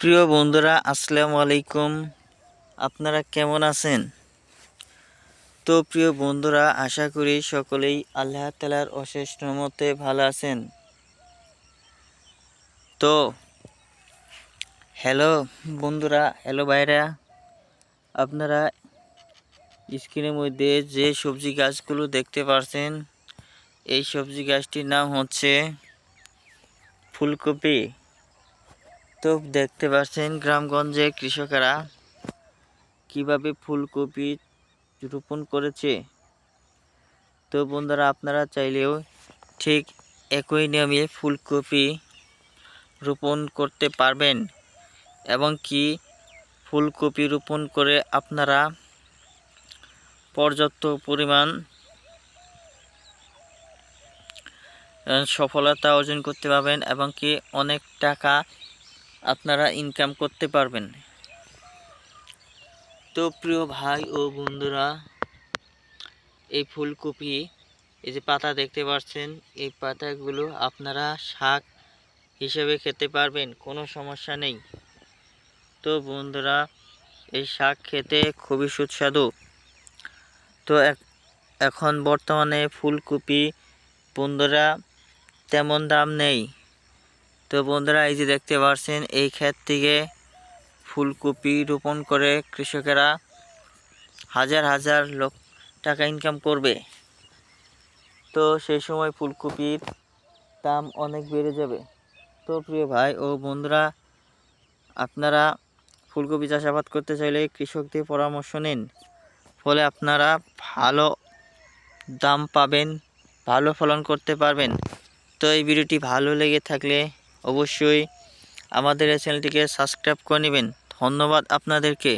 প্রিয় বন্ধুরা, আসসালামু আলাইকুম। আপনারা কেমন আছেন? তো প্রিয় বন্ধুরা, আশা করি সকলেই আল্লাহ তাআলার অশেষ রহমতে ভালো আছেন। তো হ্যালো বন্ধুরা, হ্যালো ভাইরা, আপনারা স্ক্রিনের মধ্যে যে সবজি গাছগুলো দেখতে পাচ্ছেন, এই সবজি গাছটির নাম হচ্ছে ফুলকপি। তো দেখতে পাচ্ছেন গ্রামগঞ্জে কৃষকেরা কিভাবে ফুলকপি রোপণ করেছে। তো বন্ধুরা, আপনারা চাইলেও ঠিক একই নিয়মে ফুলকপি রোপণ করতে পারবেন এবং কি ফুলকপি রোপণ করে আপনারা পর্যাপ্ত পরিমাণ সফলতা অর্জন করতে পারবেন এবং কি অনেক টাকা আপনারা ইনকাম করতে পারবেন। তো প্রিয় ভাই ও বন্ধুরা, এই ফুলকপি, এই যে পাতা দেখতে পাচ্ছেন, এই পাতাগুলো আপনারা শাক হিসেবে খেতে পারবেন, কোনো সমস্যা নেই। তো বন্ধুরা, এই শাক খেতে খুবই সুস্বাদু। তো এখন বর্তমানে ফুলকপি বন্ধুরা তেমন দাম নেই। তো বন্ধুরা, এই যে দেখতে পাচ্ছেন, এই ক্ষেত থেকে ফুলকপি রোপণ করে কৃষকেরা হাজার হাজার টাকা ইনকাম করবে। তো সেই সময় ফুলকপির দাম অনেক বেড়ে যাবে। তো প্রিয় ভাই ও বন্ধুরা, আপনারা ফুলকপি চাষাবাদ করতে চাইলে কৃষকদের পরামর্শ নিন, ফলে আপনারা ভালো দাম পাবেন, ভালো ফলন করতে পারবেন। তো এই ভিডিওটি ভালো লেগে থাকলে অবশ্যই আমাদের এই চ্যানেলটিকে সাবস্ক্রাইব করে নেবেন। ধন্যবাদ আপনাদেরকে।